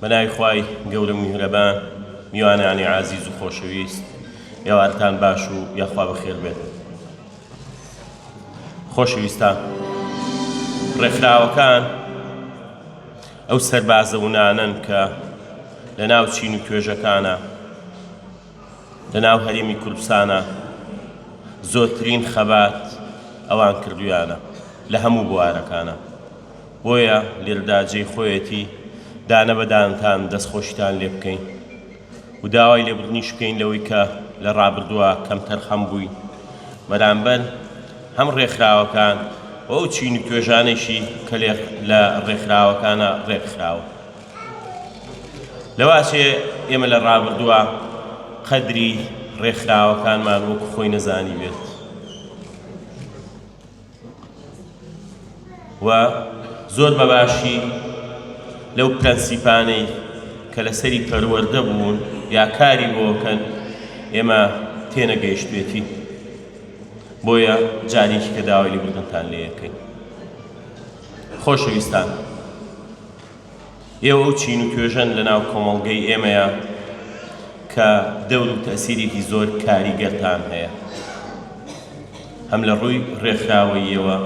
بەناوی خوای گەورە میهرەبان میوانانی عازیز و خۆشەویست ئێوارتان باش و یاخوا بەخێر بێت. خۆشەویستان، ڕێکخراوەکان ئەو سەربازە ونانن کە لە ناو چین و توێژەکانە لە ناو هەرێمی کوردستانە زۆرترین خەبات ئەوان کردویانە لە هەموو بوارەکانە. بۆیە لێرەداجێی خۆیەتی دانە بەدانتان دەستخۆشیتان لێ بکەین و داوای لێبوردنیش بکەین لەوەی کە لە ڕابردووە کەمتەر خەم بووین بەرامبەر هەم ڕێکخراوەکان و ئەو چین و توێژانێکی کە لە ڕێکخراوەکانە ڕێکخراوە. لەواشێ ئێمە لە ڕابردووە قەدری ڕێکخراوەکانمان وەکو خۆی نەزانی بێت و زۆر بەباشی لەو پرەنسیپانەی کە لەسەری پەروەردە بوون یا کاری بۆکەن ئێمە تێنەگەیشتوێتی. بۆیە جارێکی کە داوای لێبوردنتان لێ یەکەین. خۆشەویستان، ئێوە ئەو چین و توێژەن لە ناو کۆمەڵگەی ئێمەیە کە دەور و تەسیرێکی زۆر کاریگەرتان هەیە، هەم لە ڕووی ڕێکخراوەییەوە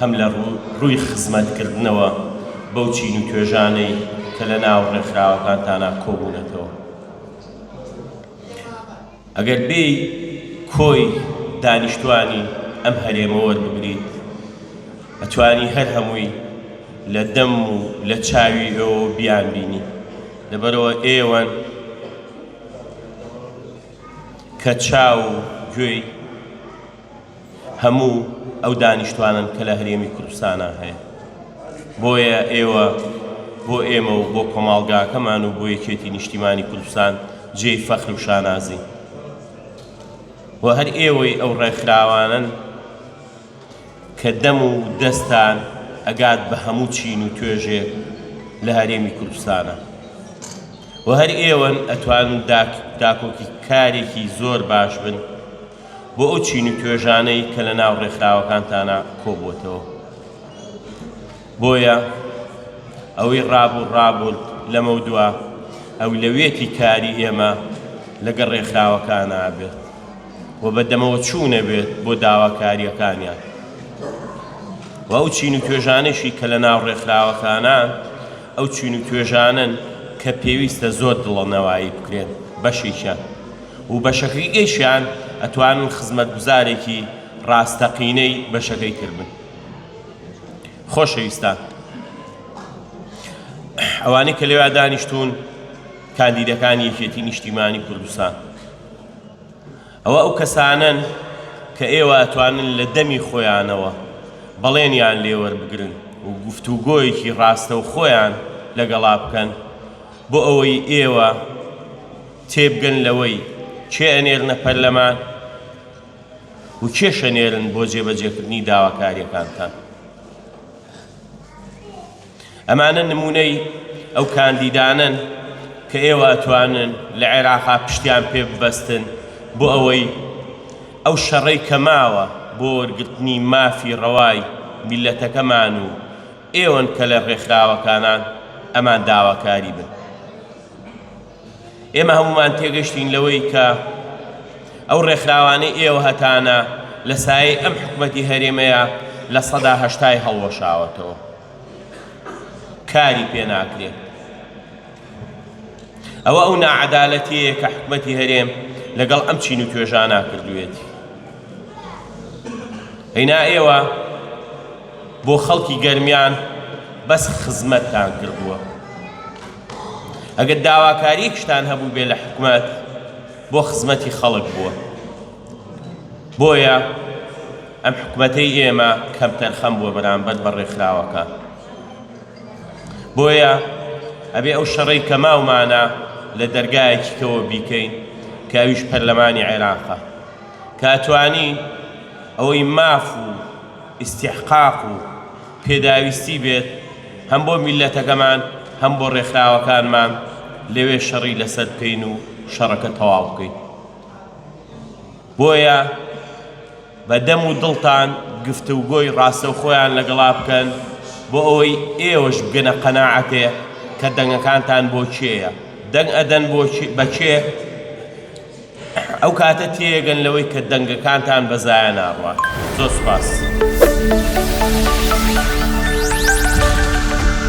هەم لە ڕووی خزمەتکردنەوە بەو چین و توێژانەی کە لە ناو ڕێکخراوەکانتانە کۆبوونەتەوە. ئەگەر بێی کۆی دانیشتوانی ئەم هەرێمە وەربگریت ئەتوانی هەر هەمووی لە دەم و لە چاوی ئێوە بیان بینی، لەبەرەوە ئێوەن کە چاو و گوێی هەموو ئەو دانیشتوانن کە لە هەرێمی کوردستانە هەیە. بۆیە ئێوە بۆ ئێمە و بۆ کۆمەڵگاکەمان و بۆ یەکێتی نیشتیمانی کوردستان جێی فەخر و شانازی و هەر ئێوەی ئەو ڕێکخراوانن کە دەم و دەستان ئەگات بە هەموو چین و توێژێک لە هەرێمی کوردستانە و هەر ئێوەن ئەتوانن داکۆکی کارێکی زۆر باش بن بۆ ئەو چین و توێژانەی کە لە ناو ڕێکخراوەکانتانە کۆبووەتەوە. بۆیە ئەوەی ڕابرد لەمە دووە ئەو لەوێتی کاری ئێمە لەگەڵ ڕێکخراوەکانە بێت و بەدەمەوە چوونە بێت بۆ داواکاریەکانیان و ئەو چین و توێژانێکی کە لە ناو ڕێکخراوەکانان ئەو چین و توێژانن کە پێویستە زۆر دڵەنەوایی بکرێن بەشێکیان و بەشەکەیشیان ئەتوانن خزمەتگوزارێکی ڕاستەقینەی بەشەکەی تر بن. خۆشەویستان، ئەوانەی کە لێوا دانیشتوون کاندیدەکانی یەکێتی نیشتیمانی کوردستان، ئەوە ئەو کەسانن کە ئێوە ئەتوانن لە دەمی خۆیانەوە بەڵێنیان لێوەربگرن و گفتوگۆیەکی ڕاستە و خۆیان لەگەڵا بکەن بۆ ئەوەی ئێوە تێبگەن لەوەی کێ ئەنێرنە پەرلەمان و کێ شەنێرن بۆ جێبەجێکردنی داواکاریەکانتان. ئەمانە نمونەی ئەو کاندیدانن کە ئێوە ئەتوانن لە عێراقا پشتیان پێ ببەستن بۆ ئەوەی ئەو شەڕەی کە ماوە بۆ وەرگرتنی مافی ڕەوای میلەتەکەمان و ئێوەن کە لە ڕێکخراوەکانان ئەمان داواکاری بن. ئێمە هەمومان تێگەشتین لەوەی کە ئەو ڕێکخراوانەی ئێوە هەتانە لە سایەی ئەم حکومەتی هەرێمەیە لە ١٨٠ هەڵوەشاوەتەوە، کاری پێ ناکرێت. ئەوە ئەو ناعەدالەتیەیە کە حکومەتی هەرێم لەگەڵ ئەم چین و توێژانە کردوێتی. هەینا ئێوە بۆ خەڵکی گەرمیان بەس خزمەتتان کردووە. ئەگەر داواکاریەکشتان هەبوو بێ لە حکومەت بۆ خزمەتی خەڵک بووە. بۆیە ئەم حکومەتەی ئێمە کەمتەر خەم بووە بەرامبەر بە ڕێکخراوەکان. بۆیە ئەبێ ئەو شەڕەی کە ماومانە لە دەرگایەکیکەوە بیکەین کە ئەویش پەرلەمانی عێراقە کە ئەتوانین ئەوەی ماف و ئیستیحقاق و پێداویستی بێت هەم بۆ میلەتەکەمان هەم بۆ ڕێکخراوەکانمان لەوێ شەڕی لەسەر بکەین و شەڕەکە تەواو بکەین. بۆیە بە دەم و دڵتان گفتوگۆی ڕاستەوخۆیان لەگەڵا بکەن بۆ ئەوەی ئێوەش بگەنە قەناعەتێ کە دەنگەکانتان بۆ کێیە دەنگ ئەدەن بە کێ ئەو کاتە تێگەن لەوەی کە دەنگەکانتان بەزایە ناڕوات. زۆر سوپاس.